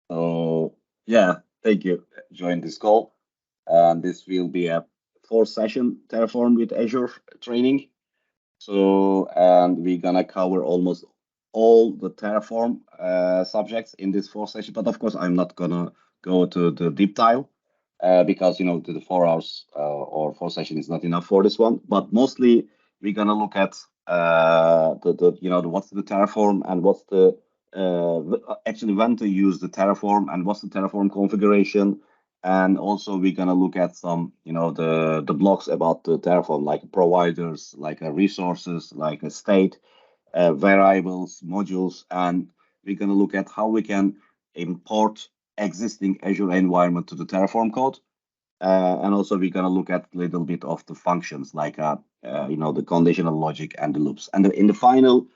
So yeah, thank you. Join this call, and this will be a fourth session Terraform with Azure training. So and we're gonna cover almost all the Terraform subjects in this fourth session. But of course, I'm not gonna go to the deep dive because the 4 hours or four session is not enough for this one. But mostly we're gonna look at the what's the Terraform and what's the actually when to use the Terraform and what's the Terraform configuration. And also we're gonna look at some, the blocks about the Terraform, like providers, like resources, like a state, variables, modules, and we're gonna look at how we can import existing Azure environment to the Terraform code. And also we're gonna look at a little bit of the functions like the conditional logic and the loops. And in the final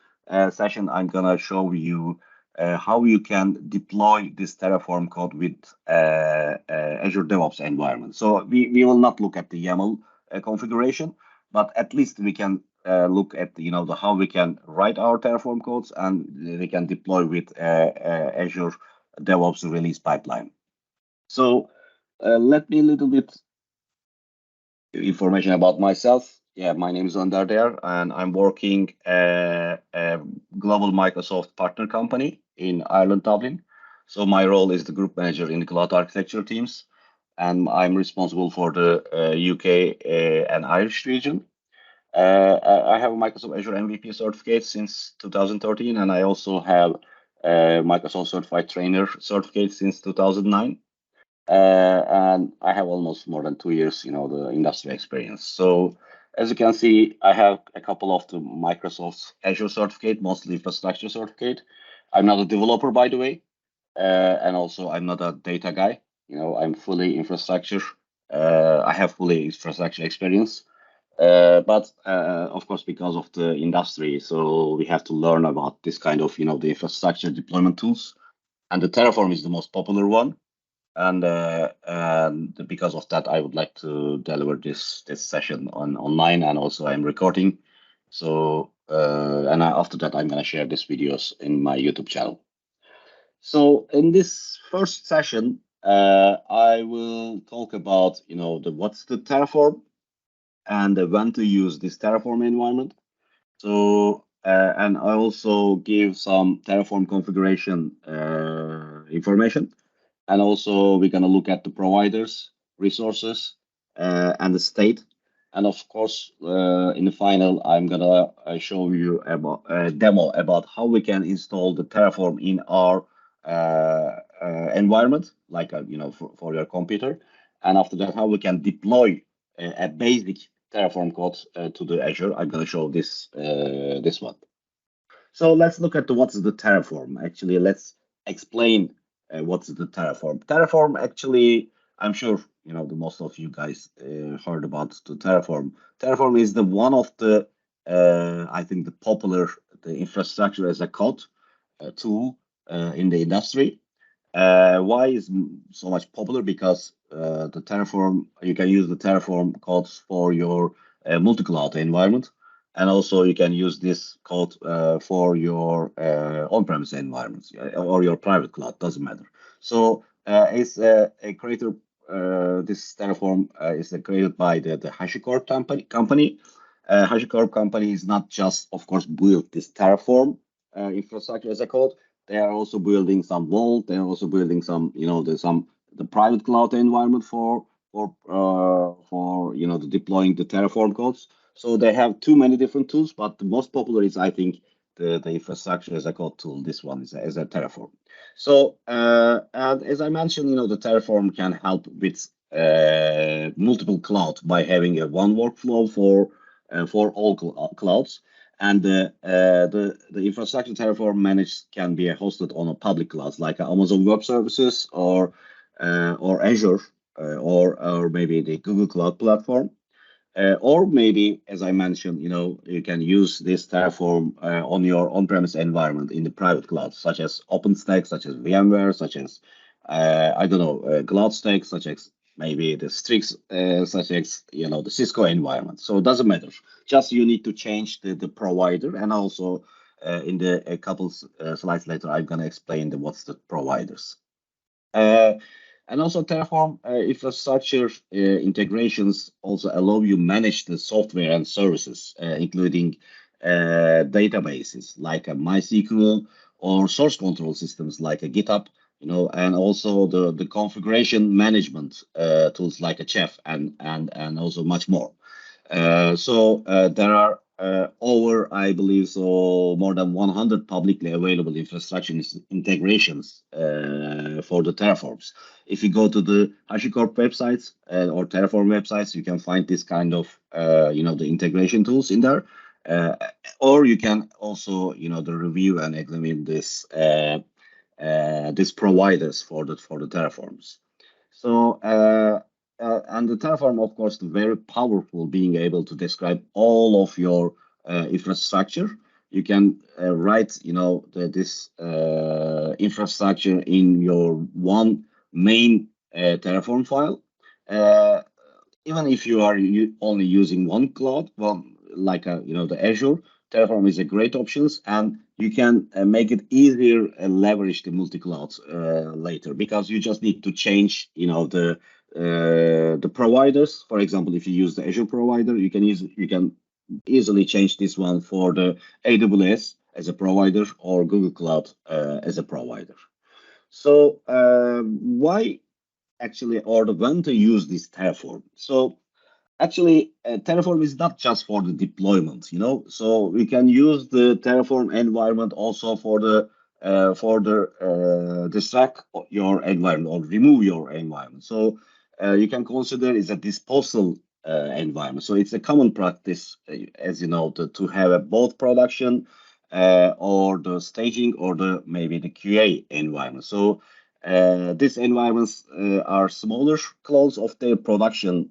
session, I'm gonna show you how you can deploy this Terraform code with Azure DevOps environment. So we will not look at the YAML configuration, but at least we can look at the how we can write our Terraform codes and we can deploy with Azure DevOps release pipeline. So let me a little bit information about myself. Yeah, my name is Önder there, and I'm working a global Microsoft partner company in Ireland, Dublin. So my role is the group manager in the cloud architecture teams, and I'm responsible for the UK and Irish region. I have a Microsoft Azure MVP certificate since 2013, and I also have a Microsoft Certified Trainer certificate since 2009. And I have almost more than 2 years, the industry experience. So as you can see, I have a couple of the Microsoft Azure certificate, mostly infrastructure certificate. I'm not a developer, by the way, and also I'm not a data guy. I'm fully infrastructure. I have fully infrastructure experience. But of course, because of the industry, so we have to learn about this kind of, the infrastructure deployment tools. And the Terraform is the most popular one, and because of that, I would like to deliver this session online, and also I'm recording. So after that, I'm gonna share these videos in my YouTube channel. So in this first session, I will talk about the what's the Terraform and when to use this Terraform environment. So and I also give some Terraform configuration information, and also we're going to look at the providers, resources, and the state. And of course, in the final, I'm going to show you about a demo about how we can install the Terraform in our environment, like for your computer. And after that, how we can deploy a basic Terraform code to the Azure. I'm going to show this one. So let's look at what's the Terraform. Actually, let's explain what's the Terraform. Terraform, actually, I'm sure the most of you guys heard about the Terraform. Terraform is the one of the I think the popular the infrastructure as a code tool in the industry. Why is so much popular? Because the Terraform, you can use the Terraform codes for your multi-cloud environment, and also you can use this code for your on-premise environments or your private cloud. Doesn't matter. So it's a creator. This Terraform is created by the HashiCorp company. HashiCorp company is not just, of course, built this Terraform infrastructure as a code. They are also building some Vault. They are also building some, the private cloud environment for the deploying the Terraform codes. So they have too many different tools, but the most popular is, I think, the infrastructure as a code tool. This one is as a Terraform. So and as I mentioned, the Terraform can help with multiple clouds by having a one workflow for all clouds. And the infrastructure Terraform managed can be hosted on a public clouds like Amazon Web Services or Azure or maybe the Google Cloud Platform. Or maybe, as I mentioned, you can use this Terraform on your on-premise environment in the private cloud, such as OpenStack, such as VMware, such as I don't know, CloudStack, such as maybe the Strix, such as the Cisco environment. So it doesn't matter. Just you need to change the provider, and also in the a couple slides later, I'm gonna explain what's the providers. Uh, and also Terraform infrastructure integrations also allow you manage the software and services, including databases like a MySQL or source control systems like a GitHub, and also the configuration management tools like a Chef and also much more. There are over, I believe, more than 100 publicly available infrastructure integrations for the Terraforms. If you go to the HashiCorp websites or Terraform websites, you can find this kind of, the integration tools in there. Uh, or you can also, the review and examine these providers for the Terraforms. And the Terraform, of course, very powerful, being able to describe all of your infrastructure. You can write, this infrastructure in your one main Terraform file. Uh, Even if you are only using one cloud, well, like the Azure, Terraform is a great options, and you can make it easier and leverage the multi-cloud later, because you just need to change, the providers. For example, if you use the Azure provider, you can easily change this one for the AWS as a provider or Google Cloud as a provider. So why actually, or when to use this Terraform? So actually, Terraform is not just for the deployment, So we can use the Terraform environment also for the distract your environment or remove your environment. So you can consider it's a disposal environment. So it's a common practice, as you know, to have a both production or the staging or the maybe the QA environment. So these environments are smaller clones of their production.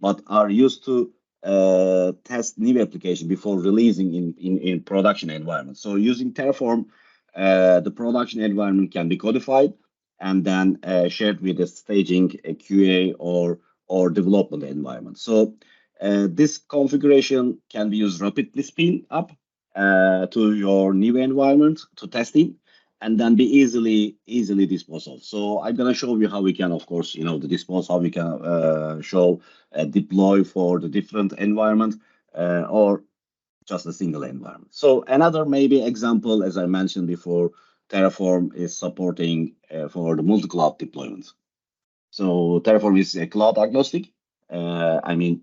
But are used to test new application before releasing in production environment. So using Terraform, the production environment can be codified and then shared with the staging, QA, or development environment. So this configuration can be used rapidly spin up to your new environment to testing, and then be easily disposed of. So I'm gonna show you how we can, of course, the dispose, how we can show deploy for the different environment or just a single environment. So another maybe example, as I mentioned before, Terraform is supporting for the multi-cloud deployment. So Terraform is a cloud agnostic. I mean,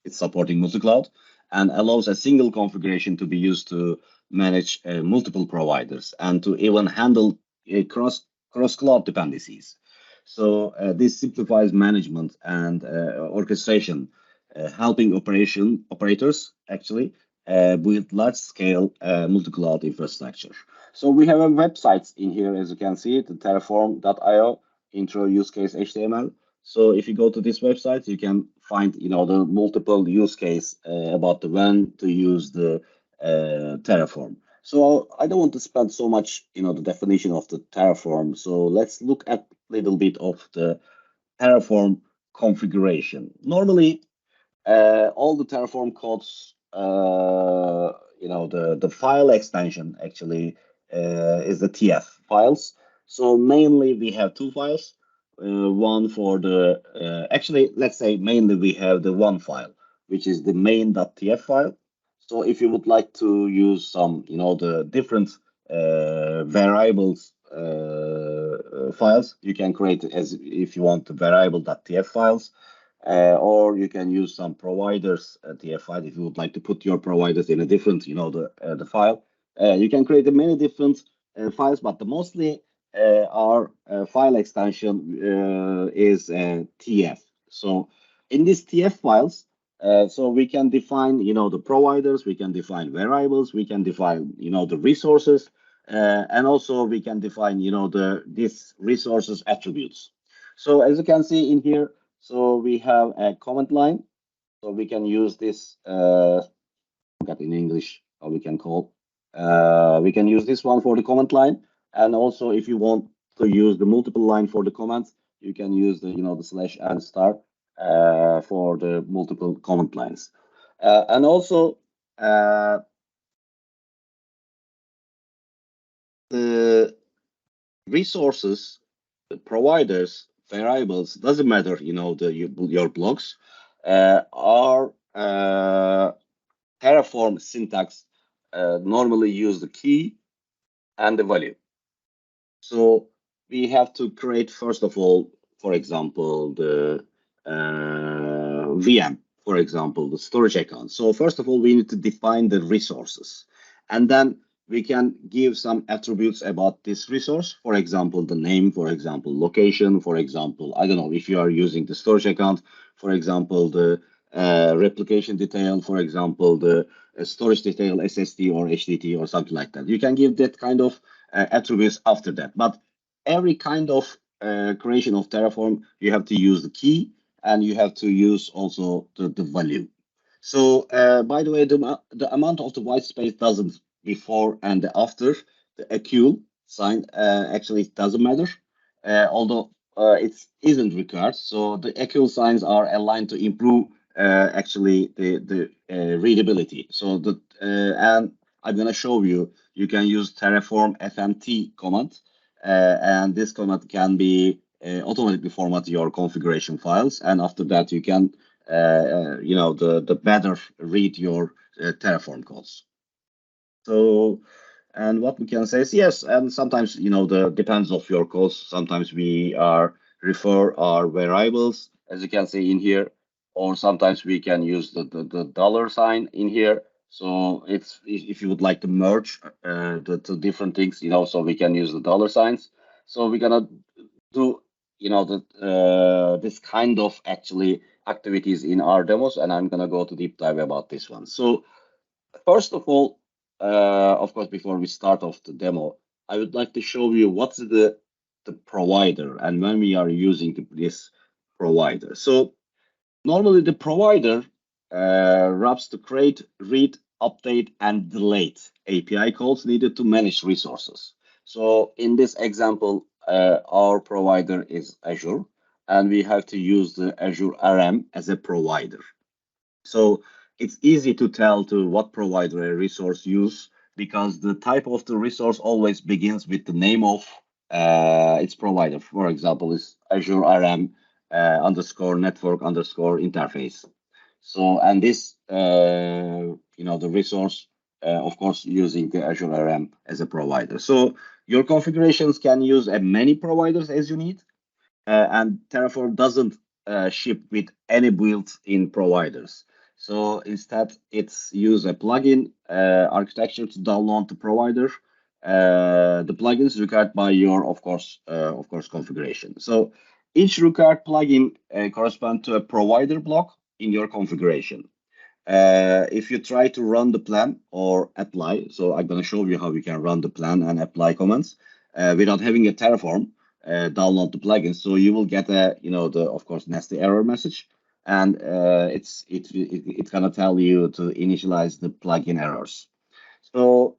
it's supporting multi-cloud and allows a single configuration to be used to manage multiple providers and to even handle cross cloud dependencies. So this simplifies management and orchestration, helping operators actually with large scale multi-cloud infrastructure. So we have a website in here, as you can see, the terraform.io intro use case HTML. So if you go to this website, you can find, the multiple use case about the when to use the Terraform. So I don't want to spend so much, the definition of the Terraform. So let's look at a little bit of the Terraform configuration. Normally, all the Terraform codes, the file extension actually is the TF files. So mainly we have two files. One for the actually, let's say mainly we have the one file, which is the main.tf file. So if you would like to use some, the different variables files, you can create as if you want the variable.tf files, or you can use some providers TF file if you would like to put your providers in a different, the file. You can create many different files, but the mostly our file extension is TF. So in these TF files, so we can define, the providers, we can define variables, we can define, the resources, and also we can define, these resources attributes. So as you can see in here, so we have a command line. So we can use this, in English, or we can call, we can use this one for the command line. And also if you want to use the multiple line for the commands, you can use the, the slash and star for the multiple command lines. And also the resources the providers variables doesn't matter, your blocks are Terraform syntax normally use the key and the value. So we have to create, first of all, for example, the VM, for example, the storage account. So first of all, we need to define the resources. And then we can give some attributes about this resource. For example, the name, for example, location, for example, I don't know, if you are using the storage account, for example, the replication detail, for example, the storage detail, SSD or HDD or something like that. You can give that kind of attributes after that. But every kind of creation of Terraform, you have to use the key and you have to use also the value. So by the way, the amount of the white space doesn't before and after the equal sign actually it doesn't matter, although it isn't required. So the equal signs are aligned to improve actually the readability. So the and I'm gonna show you. You can use Terraform FMT command, and this command can be automatically format your configuration files, and after that you can the better read your Terraform codes. So, and what we can say is yes, and sometimes the depends of your codes. Sometimes we are refer our variables, as you can see in here, or sometimes we can use the dollar sign in here. So it's if you would like to merge the two different things, so we can use the dollar signs. So we're gonna do this kind of actually activities in our demos, and I'm gonna go to deep dive about this one. So first of all, of course, before we start off the demo, I would like to show you what's the provider and when we are using this provider. So normally the provider wraps to create, read, update, and delete API calls needed to manage resources. So in this example, our provider is Azure, and we have to use the Azure RM as a provider. So it's easy to tell to what provider a resource use because the type of the resource always begins with the name of its provider. For example, is Azure RM underscore network underscore interface. So, and this, the resource, of course, using the Azure RM as a provider. So your configurations can use many providers as you need. And Terraform doesn't ship with any built-in providers. So instead, it's use a plugin architecture to download the provider. The plugin is required by your, of course, configuration. So each required plugin corresponds to a provider block in your configuration. If you try to run the plan or apply, so I'm going to show you how you can run the plan and apply commands without having a Terraform, download the plugin. So you will get a, of course, nasty error message, and it's gonna tell you to initialize the plugin errors. So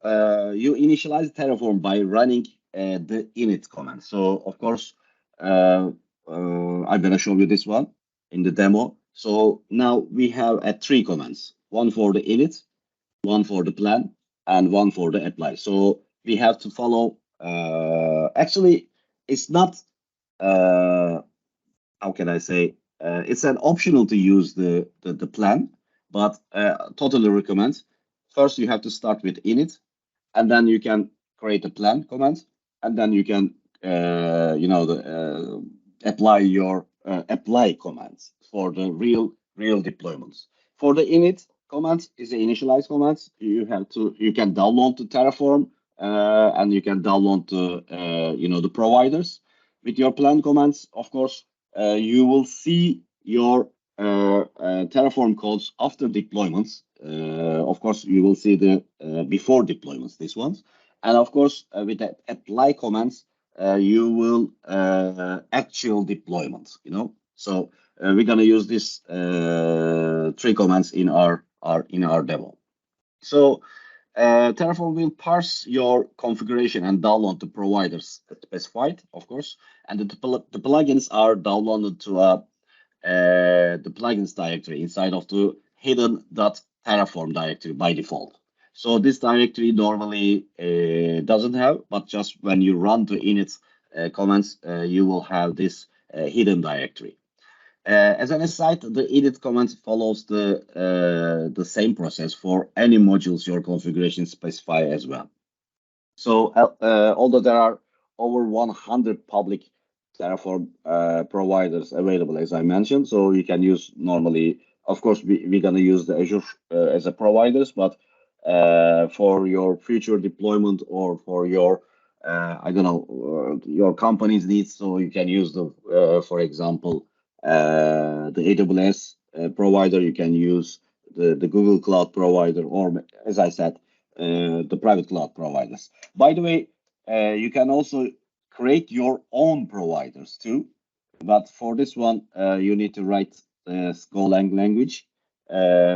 you initialize Terraform by running the init command. So of course, I'm gonna show you this one in the demo. So now we have three commands: one for the init, one for the plan, and one for the apply. So we have to follow. Actually, it's not. How can I say? It's an optional to use the plan, but totally recommend. First, you have to start with init, and then you can create a plan command, and then you can apply your apply commands for the real deployments. For the init command is the initialize commands. You can download the Terraform and you can download the providers. With your plan commands, of course, you will see your Terraform codes after deployments. Of course, you will see the before deployments, these ones. And of course, with the apply commands, you will actual deployments, So we're gonna use this three commands in our demo. So Terraform will parse your configuration and download the providers specified, of course, and the plugins are downloaded to the plugins directory inside of the hidden.terraform directory by default. So this directory normally doesn't have, but just when you run the init comments, you will have this hidden directory. As an aside, the edit command follows the same process for any modules your configuration specify as well. So although there are over 100 public Terraform providers available, as I mentioned, so you can use normally, of course, we're going to use the Azure as a providers, but for your future deployment or for your, I don't know, your company's needs, so you can use the, for example, the AWS provider, you can use the Google Cloud provider, or as I said, the private cloud providers. By the way, you can also create your own providers too, but for this one, you need to write the Golang language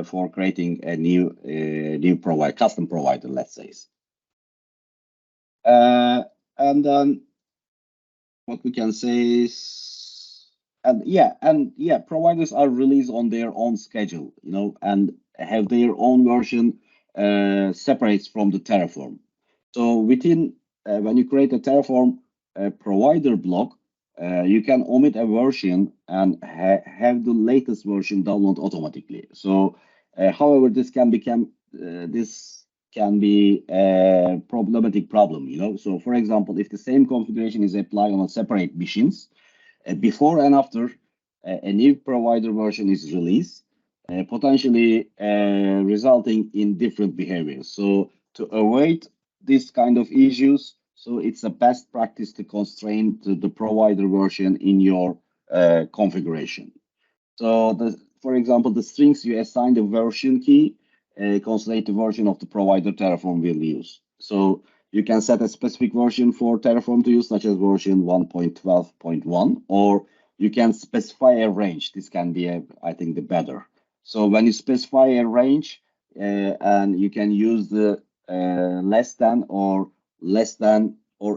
for creating a new custom provider, let's say. And then what we can say is, providers are released on their own schedule, and have their own version separates from the Terraform. So within, when you create a Terraform provider block, you can omit a version and have the latest version download automatically. So, however, this can be a problematic problem, So, for example, if the same configuration is applied on separate machines, before and after a new provider version is released, potentially resulting in different behaviors. So to avoid this kind of issues, so it's a best practice to constrain to the provider version in your configuration. So for example, the strings you assign the version key consolidate the version of the provider Terraform will use. So you can set a specific version for Terraform to use, such as version 1.12.1, or you can specify a range. This can be, I think, the better. So when you specify a range, and you can use the less than or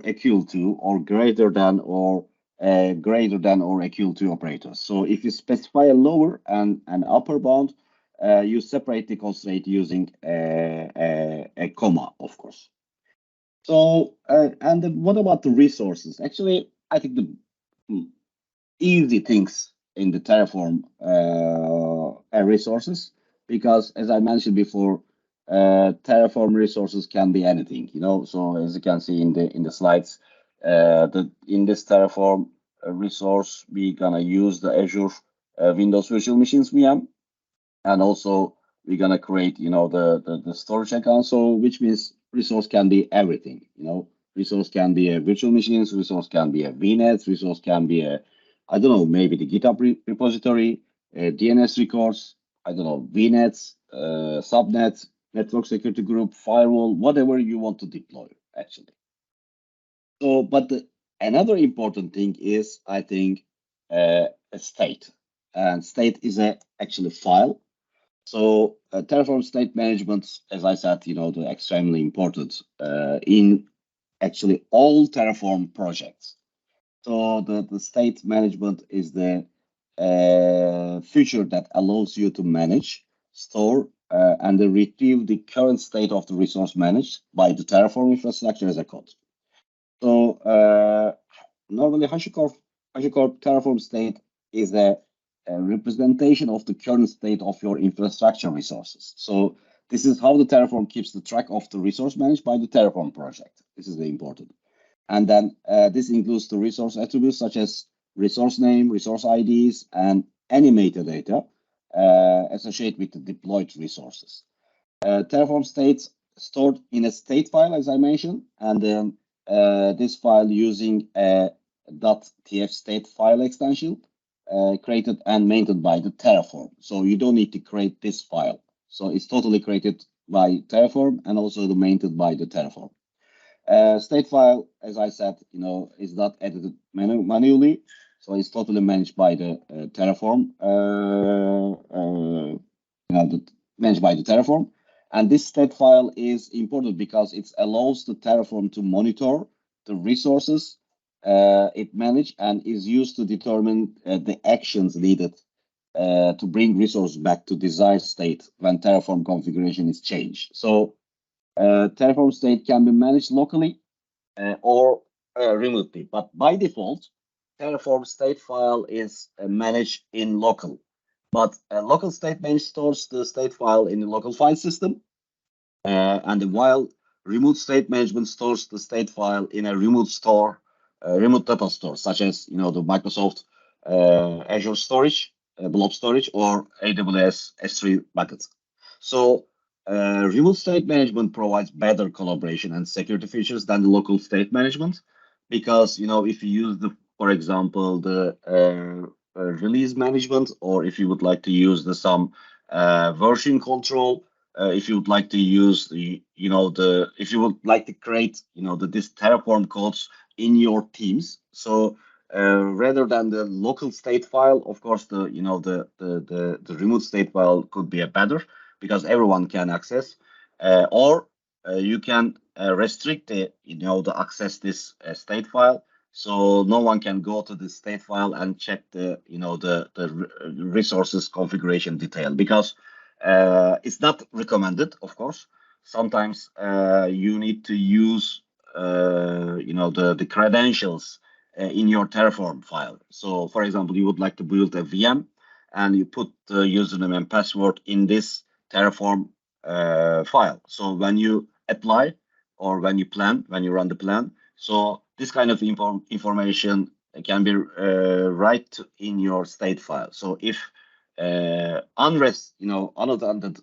equal to or greater than or equal to operators. So if you specify a lower and an upper bound, you separate the constraint using a comma, of course. So, what about the resources? Actually, I think the easy things in the Terraform resources, because as I mentioned before, Terraform resources can be anything, So as you can see in the slides, in this Terraform resource, we're gonna use the Azure Windows Virtual Machines VM, and also we're gonna create, the storage account. So which means resource can be everything, Resource can be a virtual machines, resource can be a VNet, resource can be a, I don't know, maybe the GitHub repository, DNS records, I don't know, VNets, subnets, network security group, firewall, whatever you want to deploy, actually. So, but another important thing is, I think, a state. And state is actually file. So Terraform state management, as I said, the extremely important in actually all Terraform projects. So the state management is the feature that allows you to manage, store, and retrieve the current state of the resource managed by the Terraform infrastructure as a code. So normally HashiCorp Terraform state is a representation of the current state of your infrastructure resources. So this is how the Terraform keeps the track of the resource managed by the Terraform project. This is the important. And then this includes the resource attributes such as resource name, resource IDs, and any metadata associated with the deployed resources. Terraform states stored in a state file, as I mentioned, and then this file using a .tf state file extension created and maintained by the Terraform. So you don't need to create this file. So it's totally created by Terraform and also maintained by the Terraform. State file, as I said, is not edited manually, so it's totally managed by the Terraform. Managed by the Terraform, and this state file is important because it allows the Terraform to monitor the resources it managed and is used to determine the actions needed to bring resources back to desired state when Terraform configuration is changed. So Terraform state can be managed locally or remotely. But by default, Terraform state file is managed in local. But local state managed stores the state file in the local file system. And while remote state management stores the state file in a remote store, remote data store, such as the Microsoft Azure storage, blob storage, or AWS S3 buckets. So remote state management provides better collaboration and security features than the local state management, because if you use for example, the release management, or if you would like to use some version control, if you would like to use if you would like to create this Terraform codes in your teams. So rather than the local state file, of course the remote state file could be a better, because everyone can access, or you can restrict the access this state file, so no one can go to the state file and check the resources configuration detail, because it's not recommended, of course. Sometimes you need to use the credentials in your Terraform file. So for example, you would like to build a VM and you put the username and password in this Terraform file. So when you apply, or when you run the plan, so this kind of information can be right in your state file. So if unattended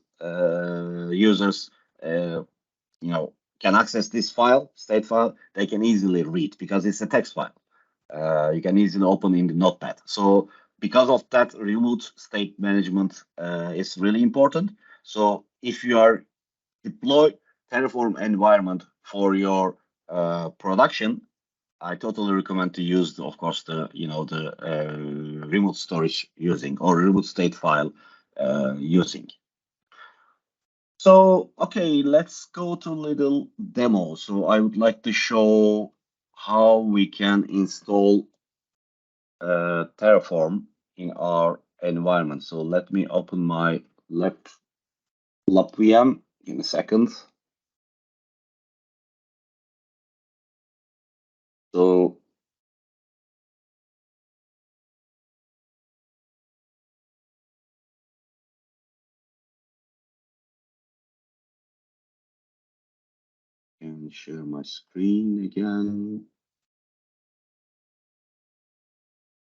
users can access this state file, they can easily read, because it's a text file. You can easily open in the notepad. So because of that, remote state management is really important. So if you are deploy Terraform environment for your production, I totally recommend to use, of course, the remote storage using, or remote state file using. So okay, let's go to little demo. So I would like to show how we can install Terraform in our environment. So let me open my lab VM in a second. So I can share my screen again.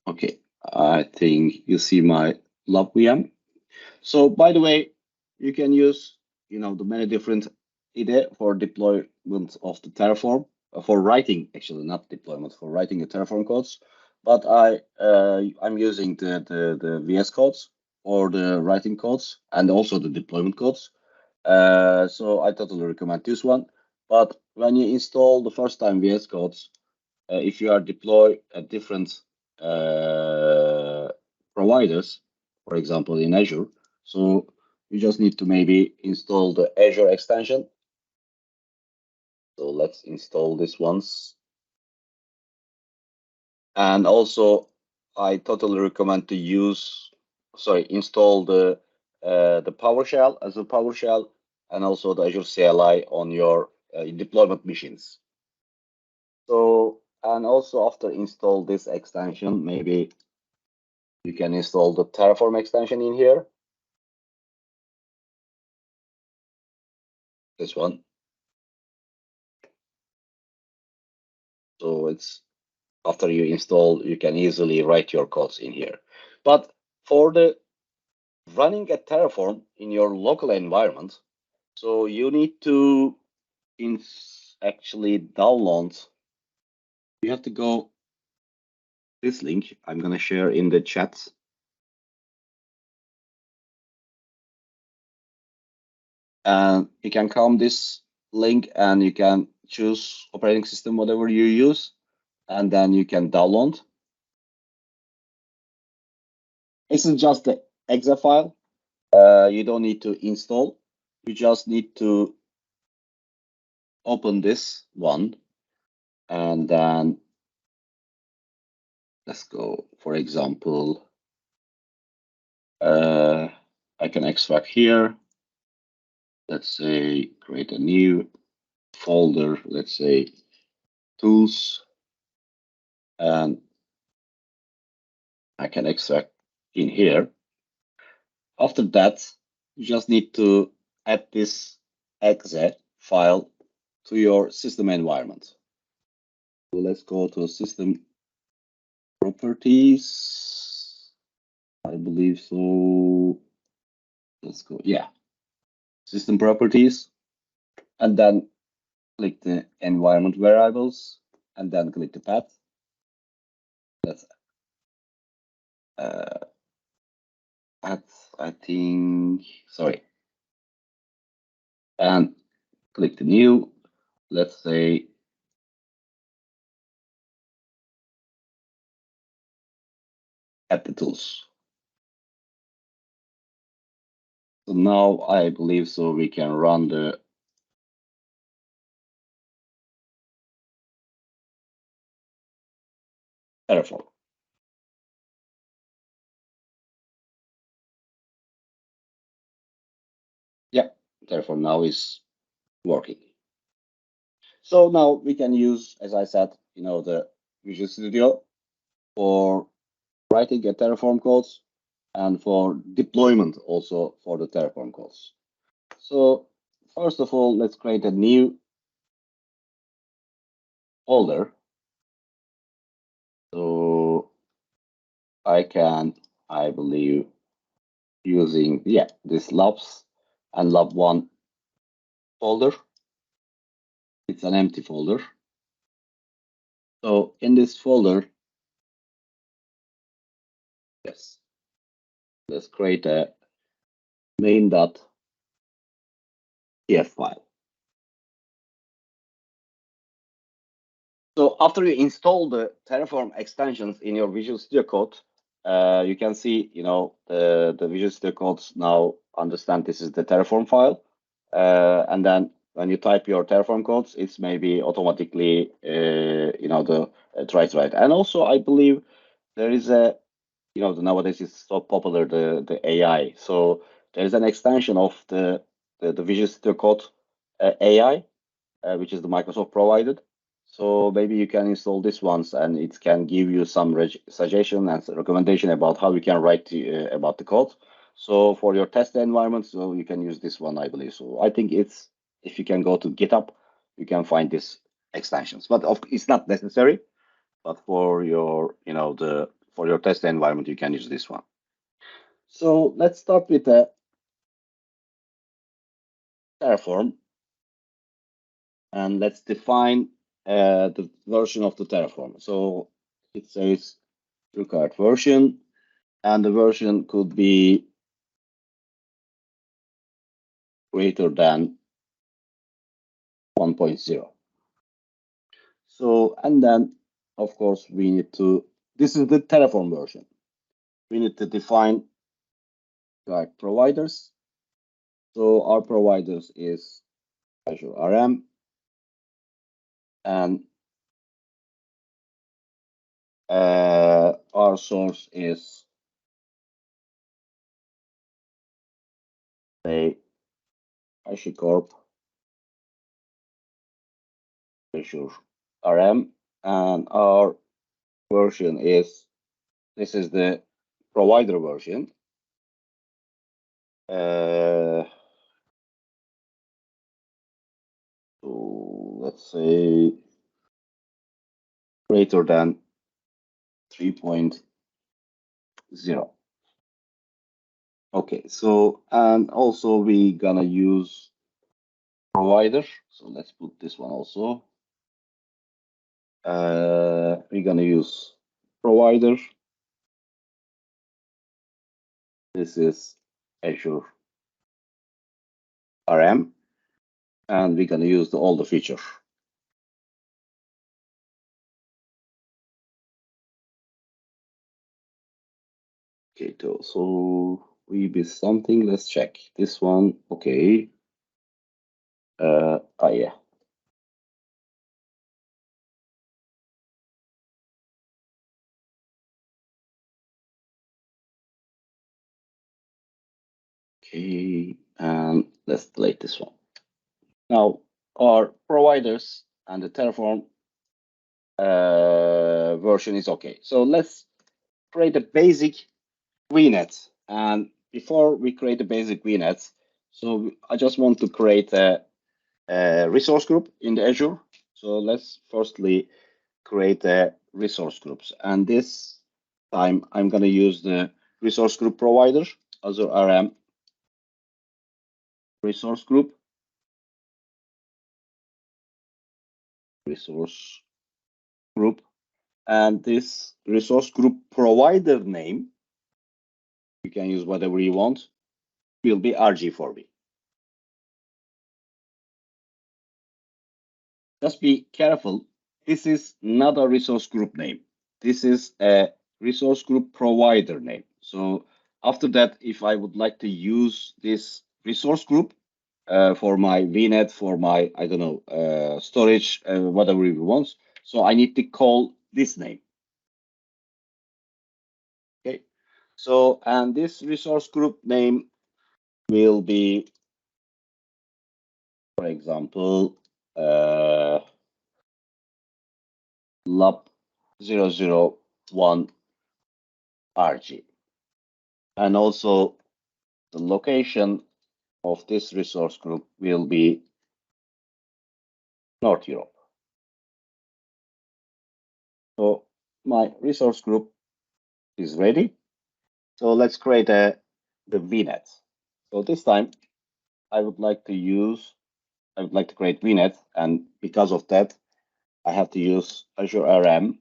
Okay, I think you see my lab VM. So by the way, you can use the many different IDE for deployment of the Terraform, for writing, actually not deployment, for writing the Terraform codes. But I'm using the VS codes, or the writing codes, and also the deployment codes. So I totally recommend this one. But when you install the first time VS codes, if you are deploy a different providers, for example in Azure, so you just need to maybe install the Azure extension. So let's install this once. And also, I totally recommend to install the PowerShell, Azure PowerShell, and also the Azure CLI on your deployment machines. So, and also after install this extension, maybe you can install the Terraform extension in here. This one. So it's after you install, you can easily write your codes in here. But for the running a Terraform in your local environment, so you need to actually download. You have to go this link. I'm gonna share in the chat. And you can come this link and you can choose operating system, whatever you use, and then you can download. This is just the exe file. You don't need to install. You just need to open this one, and then let's go, for example, I can extract here. Let's say create a new folder, let's say tools. and I can extract in here. After that, you just need to add this exe file to your system environment. So let's go to system properties. I believe so. Let's go, yeah. System properties, and then click the environment variables, and then click the path. Let's add, I think, sorry. And click the new, let's say, add the tools. So now I believe so we can run the Terraform. Yeah, Terraform now is working. So now we can use, as I said, the Visual Studio for writing a Terraform codes and for deployment also for the Terraform codes. So first of all, let's create a new folder. So I can, I believe, using, this labs and lab1 folder. It's an empty folder. So in this folder, yes, let's create a main.tf file. So after you install the Terraform extensions in your Visual Studio Code, you can see, the Visual Studio Codes now understand this is the Terraform file. And then when you type your Terraform codes, it's maybe automatically, the tries right. And also, I believe there is a, nowadays it's so popular, the AI. So there's an extension of the Visual Studio Code AI, which is the Microsoft provided. So maybe you can install this once, and it can give you some suggestion and recommendation about how you can write about the code. So for your test environment, so you can use this one, I believe. So I think it's, if you can go to GitHub, you can find this extensions. But it's not necessary. But for your, for your test environment, you can use this one. So let's start with the Terraform, and let's define the version of the Terraform. So it says required version, and the version could be greater than 1.0. So, and then of course we need to, this is the Terraform version. We need to define providers. So our providers is Azure RM, and our source is, say, HashiCorp, Azure RM, and our version is, this is the provider version. So let's say greater than 3.0. Okay, so, and also we gonna use provider. So let's put this one also. We're gonna use provider. This is Azure RM, and we're gonna use all the features. Okay, so we missed something. Let's check this one. Okay. Yeah. Okay, and let's delete this one. Now, our providers and the Terraform version is okay. So let's create a basic VNet. And before we create a basic VNet, so I just want to create a resource group in the Azure. So let's firstly create a resource groups. And this time I'm going to use the resource group provider, Azure RM resource group, resource group. And this resource group provider name, you can use whatever you want, will be RG4B. Just be careful. This is not a resource group name. This is a resource group provider name. So after that, if I would like to use this resource group for my VNet, for my, I don't know, storage, whatever we want, so I need to call this name. Okay. So, and this resource group name will be, for example, lab 001 RG. And also the location of this resource group will be North Europe. So my resource group is ready. So let's create the VNet. So this time I would like to create VNet, and because of that, I have to use Azure RM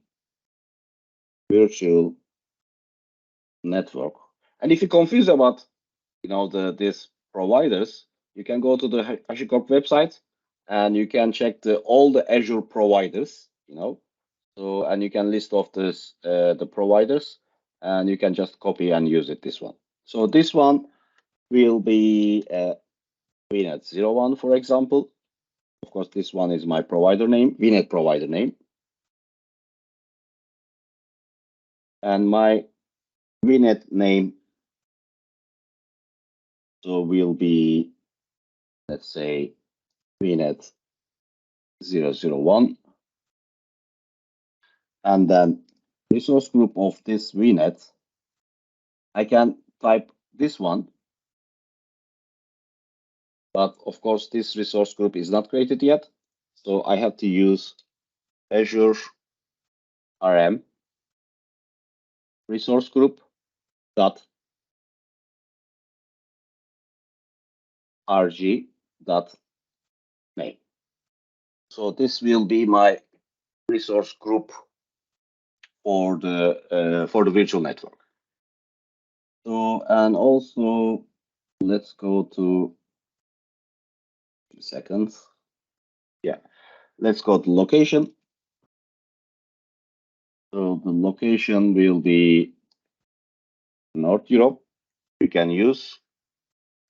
virtual network. And if you're confused about these providers, you can go to the HashiCorp website and you can check all the Azure providers, so, and you can list off the providers, and you can just copy and use it, this one. So this one will be VNet 01, for example. Of course, this one is my provider name, VNet provider name. And my VNet name, so will be, let's say, VNet 001. And then resource group of this VNet, I can type this one. But of course, this resource group is not created yet. So I have to use Azure RM resource group dot rg dot name. So this will be my resource group for the virtual network. So, and also let's go to 2 seconds. Yeah, let's go to location. So the location will be North Europe. You can use,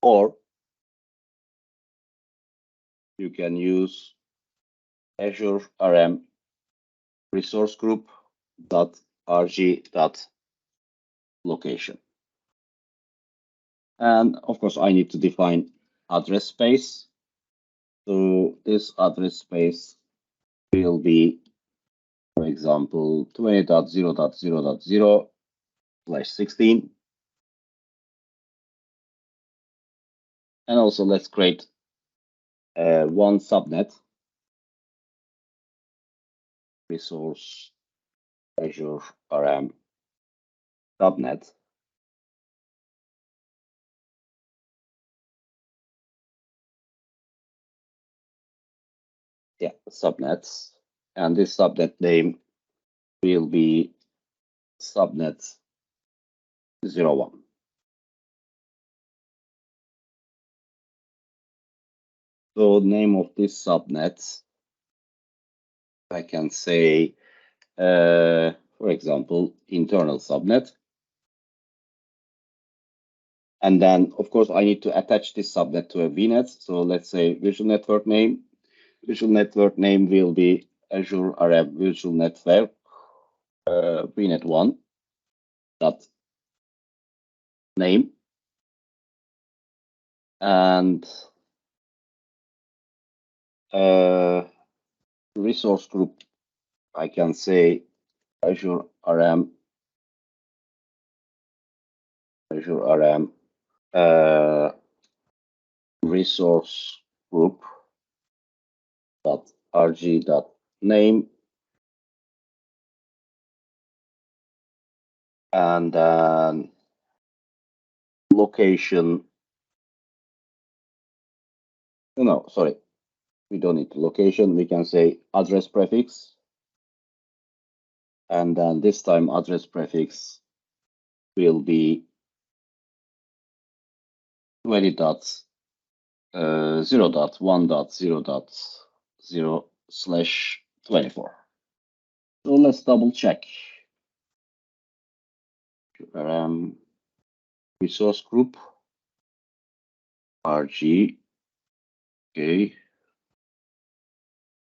or you can use Azure RM resource group dot rg dot location. And of course, I need to define address space. So this address space will be, for example, 20.0.0.0/16. And also let's create one subnet, resource Azure RM subnet. Yeah, subnets. And this subnet name will be subnet 01. So name of this subnet, I can say, for example, internal subnet. And then, of course, I need to attach this subnet to a VNet. So let's say virtual network name. Virtual network name will be Azure RM virtual network VNet1 dot name. And resource group, I can say Azure RM, uh, resource group dot rg dot name, and then location. No, sorry, we don't need location. We can say address prefix, and then this time address prefix will be 20 dots 0.1.0.0/24. So let's double check. Resource group RG. Okay.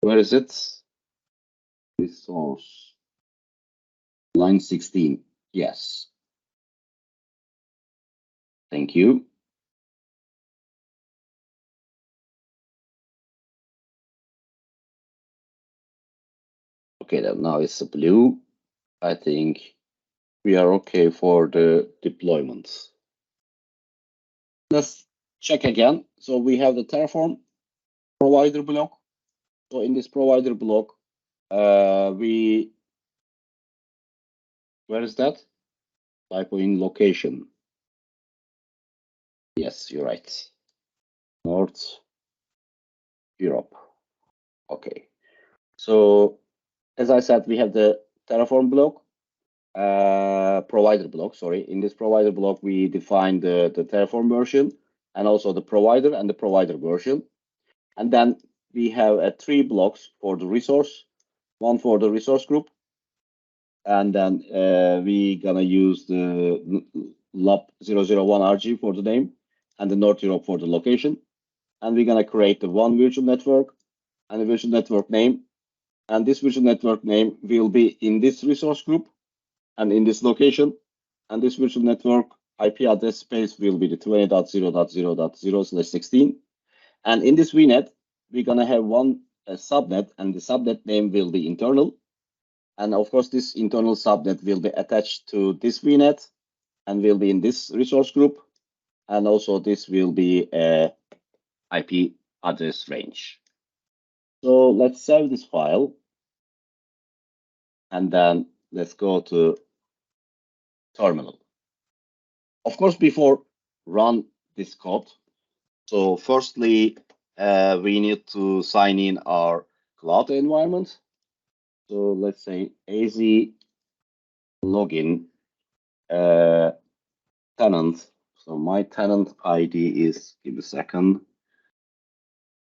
Where is it? Resource. Line 16. Yes. Thank you. Okay, then now it's a blue. I think we are okay for the deployments. Let's check again. So we have the Terraform provider block. So in this provider block, where is that? Typo in location. Yes, you're right. North Europe. Okay. So as I said, we have the Terraform block, provider block. Sorry, in this provider block, we define the Terraform version and also the provider and the provider version. And then we have three blocks for the resource, one for the resource group, and then we gonna use the lab001rg for the name and the North Europe for the location. And we're gonna create the one virtual network and the virtual network name. And this virtual network name will be in this resource group and in this location. And this virtual network IP address space will be the 20.0.0.0/16. And in this VNet, we're gonna have one subnet, and the subnet name will be internal. And of course, this internal subnet will be attached to this VNet and will be in this resource group. And also this will be a IP address range. So let's save this file. And then let's go to terminal. Of course, before run this code, so firstly, we need to sign in our cloud environment. So let's say AZ login tenant. So my tenant ID is, give me a second.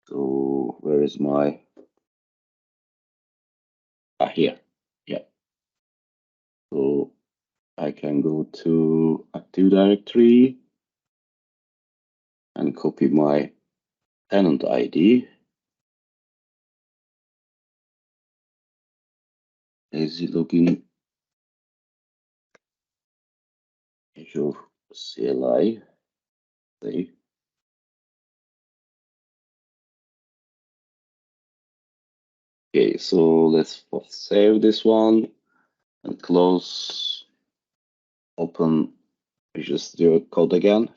So where is my, here, yeah. So I can go to Active Directory and copy my tenant ID. AZ login Azure CLI. See. Okay, so let's save this one and close, open Visual Studio Code again.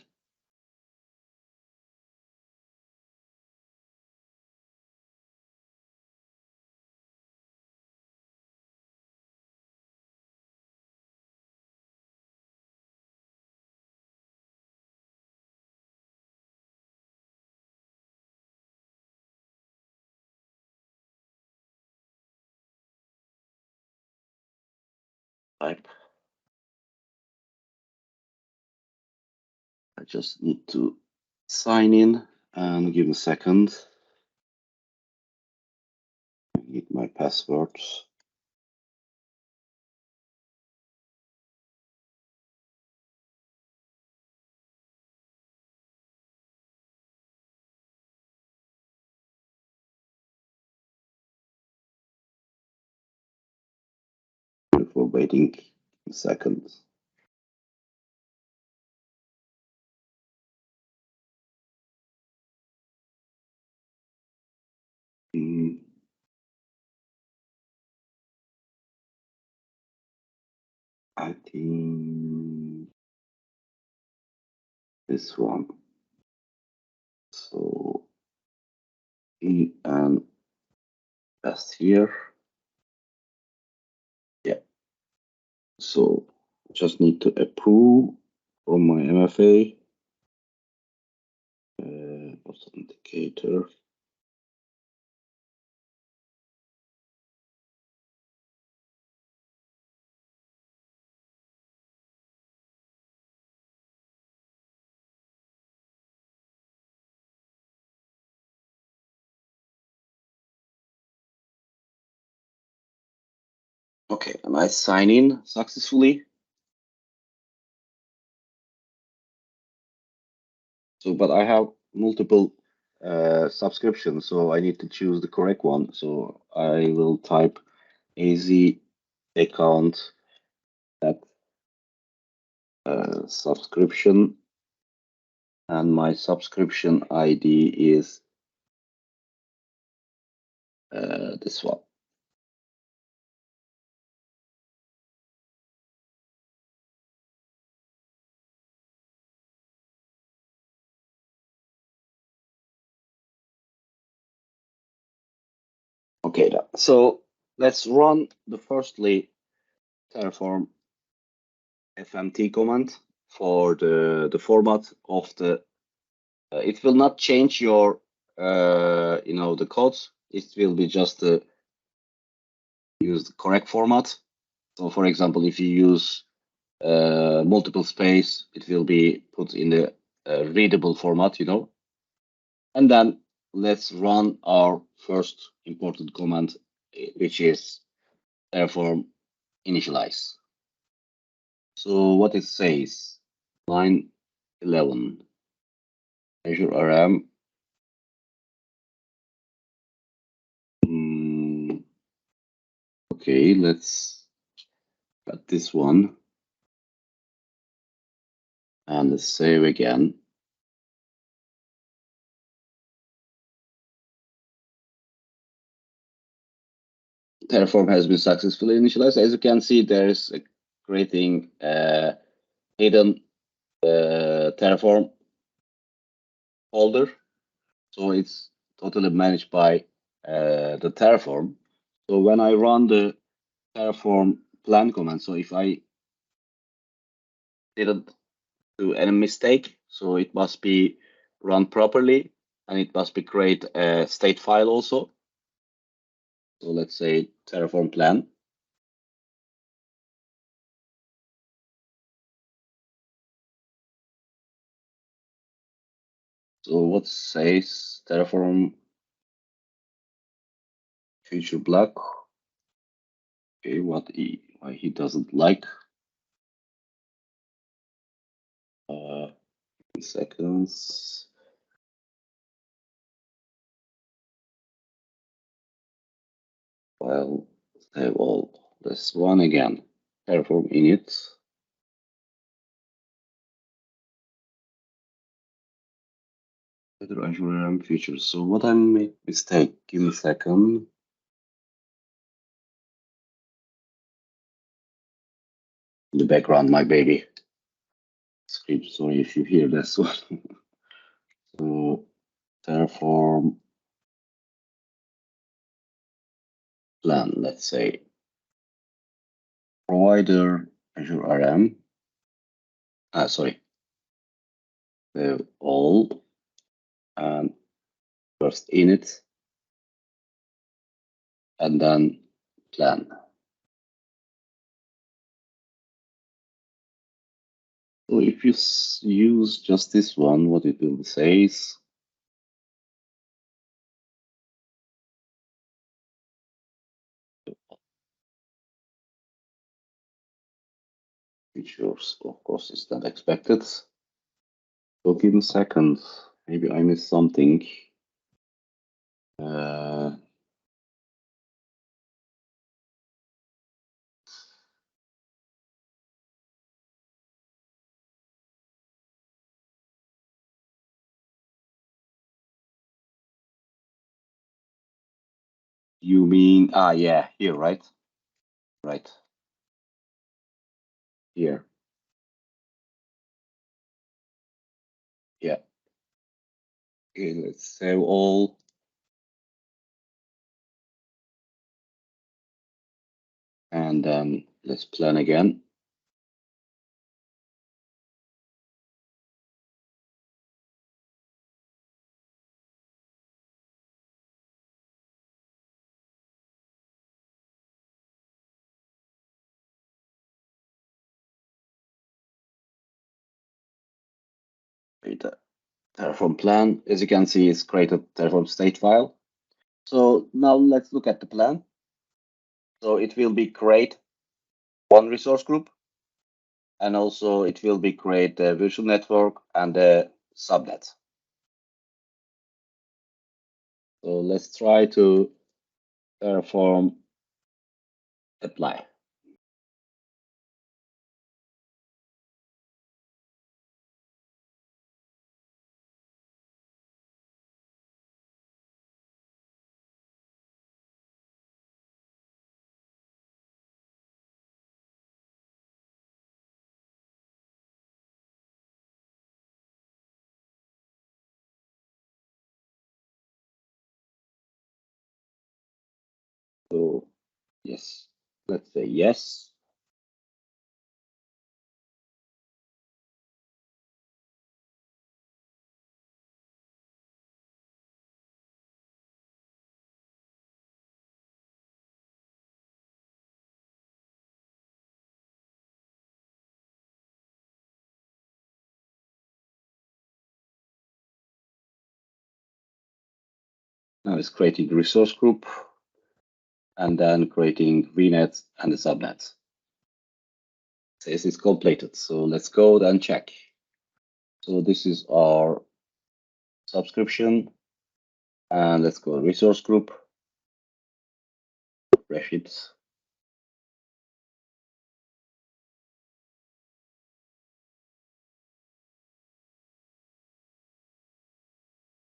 Type. I just need to sign in and give a second. I need my passwords. For waiting a second. Mm. I think this one. So E and S here. Yeah. So just need to approve from my MFA. Authenticator. Okay, and I sign in successfully. So, but I have multiple subscriptions, so I need to choose the correct one. So I will type AZ account that subscription, and my subscription ID is this one. Okay, so let's run the firstly Terraform FMT command for the format of the. It will not change your the codes. It will be just use the correct format. So, for example, if you use multiple space, it will be put in the readable format, And then let's run our first important command, which is Terraform initialize. So what it says, line 11, Azure RM. Okay, let's cut this one and let's save again. Terraform has been successfully initialized. As you can see, there is a creating hidden Terraform folder. So it's totally managed by the Terraform. So when I run the Terraform plan command, so if I didn't do any mistake, so it must be run properly and it must be create a state file also. So let's say Terraform plan. So what says Terraform feature block? Okay, why he doesn't like? 2 seconds. Well, save all. This one again. Terraform init. Better Azure RM features. So what I made mistake? Give me a second. In the background, my baby. Script. Sorry if you hear this one. So Terraform plan. Let's say provider Azure RM. Sorry. Save all and first init and then plan. So if you use just this one, what it will say is features, of course, is not expected. So give me a second. Maybe I missed something. Uh, you mean, yeah, here, right? Right. here. Yeah. Okay, let's save all. And then let's plan again. The Terraform plan, as you can see, is created Terraform state file. So now let's look at the plan. So it will be create one resource group, and also it will be create a virtual network and a subnet. So let's try to Terraform apply. So yes, let's say yes. Now it's creating the resource group and then creating VNet and the subnet. It says it's completed. So let's go and check. So this is our subscription. And let's go resource group, refresh it.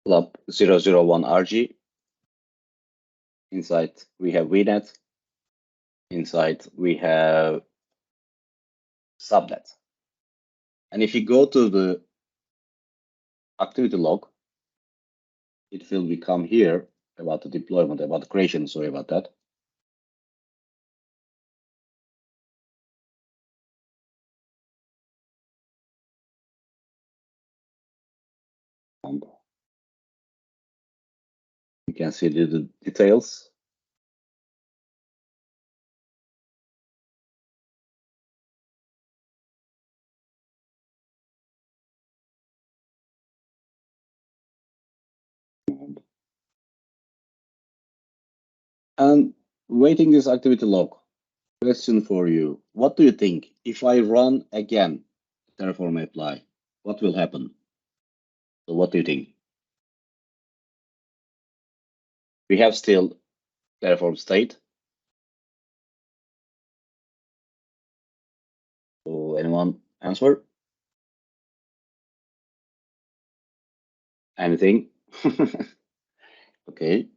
Club 001 RG. Inside we have VNet. Inside we have subnet. And if you go to the activity log, it will become here about the deployment, about the creation. Sorry about that. You can see the details. And waiting this activity log. Question for you. What do you think? If I run again Terraform apply, what will happen? So what do you think? We have still Terraform state. So anyone answer? Anything? Okay,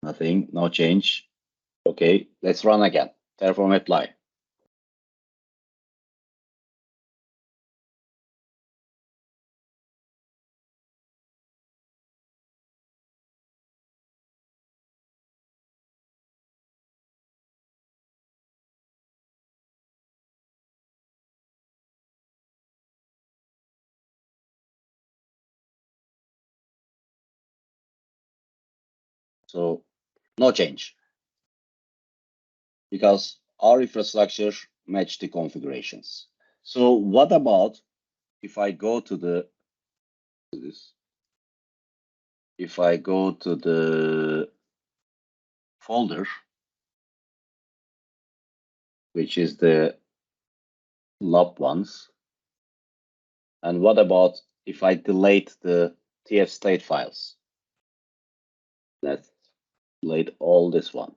nothing, no change. Okay, let's run again. Terraform apply. So no change because our infrastructure match the configurations. So what about if I go to this? If I go to the folder, which is the lab ones, and what about if I delete the TF state files? Let's delete all this one.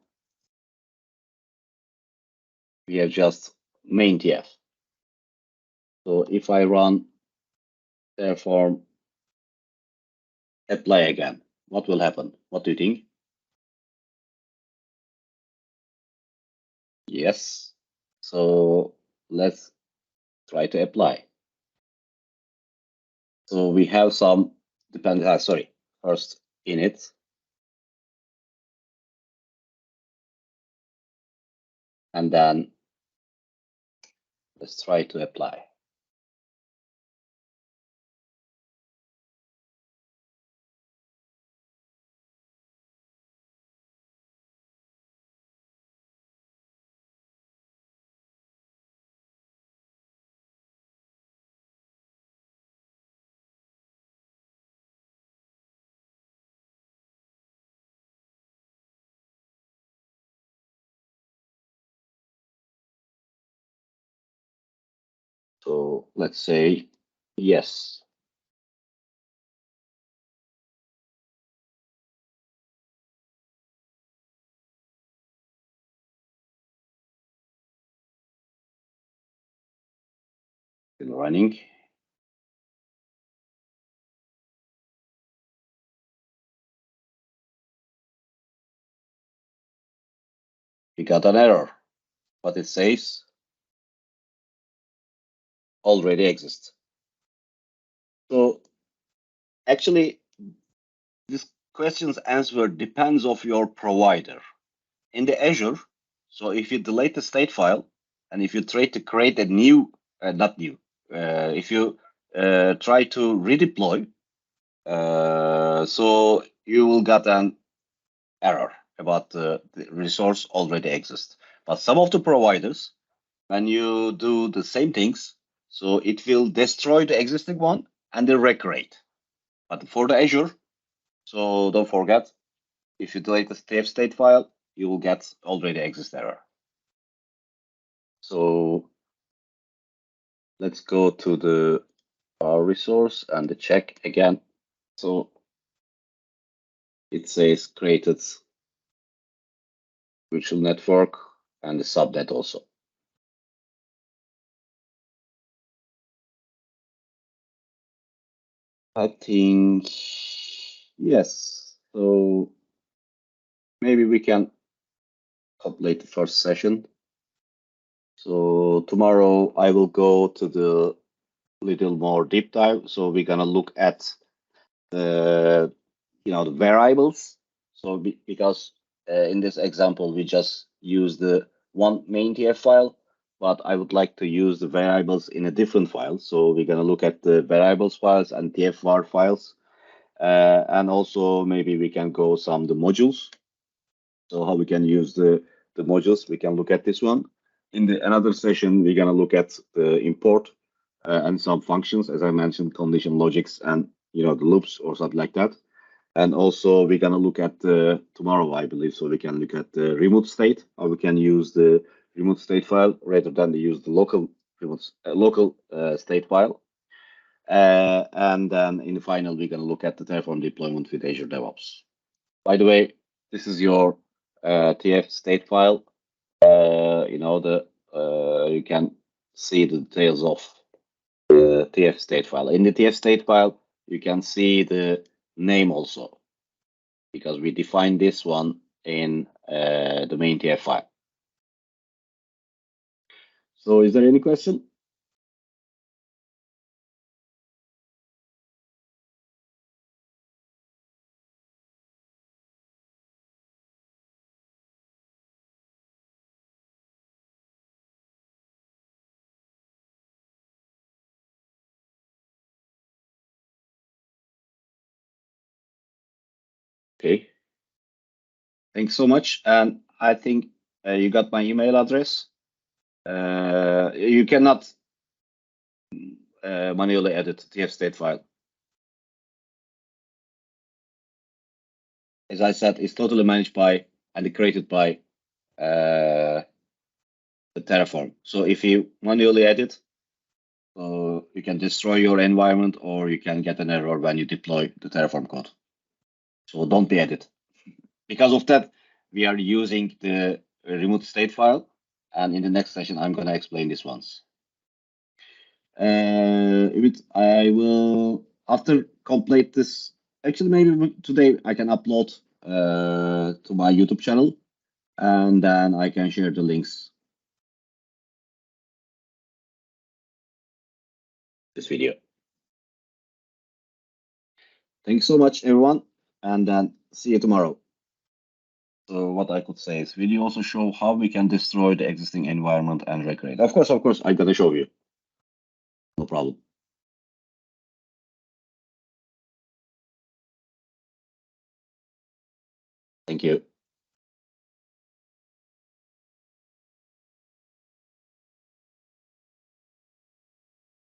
We have just main TF. So if I run Terraform apply again, what will happen? What do you think? Yes. So let's try to apply. So we have some first init. And then let's try to apply. So let's say yes. Still running. We got an error, but it says already exists. So actually, this question's answer depends of your provider. In the Azure, so if you delete the state file and if you try to create a new, not new, if you try to redeploy, so you will get an error about the resource already exists. But some of the providers, when you do the same things, so it will destroy the existing one and then recreate. But for the Azure, so don't forget, if you delete the TF state file, you will get already exist error. So let's go to the our resource and the check again. So it says created virtual network and the subnet also. I think yes. So maybe we can complete the first session. So tomorrow I will go to the little more deep dive. So we're gonna look at the the variables. So because in this example we just use the one main TF file, but I would like to use the variables in a different file. So we're gonna look at the variables files and TF-var files, and also maybe we can go some the modules. So how we can use the modules, we can look at this one. In the another session, we're gonna look at the import and some functions, as I mentioned, condition logics and the loops or something like that. And also we're gonna look at tomorrow, I believe, so we can look at the remote state, how we can use the remote state file rather than to use the local state file. And then in the final, we're gonna look at the Terraform deployment with Azure DevOps. By the way, this is your TF state file. You can see the details of the TF state file. In the TF state file, you can see the name also, because we defined this one in the main TF file. So is there any question? Okay. Thanks so much. And I think you got my email address. You cannot manually edit the TF state file. As I said, it's totally managed by and created by the Terraform. So if you manually edit, you can destroy your environment or you can get an error when you deploy the Terraform code. So don't be edit. Because of that, we are using the remote state file. And in the next session, I'm going to explain this once. I will, after complete this, actually maybe today I can upload to my YouTube channel and then I can share the links this video. Thanks so much, everyone, and then see you tomorrow. So what I could say is video also show how we can destroy the existing environment and recreate. Of course, I gotta show you. No problem. Thank you.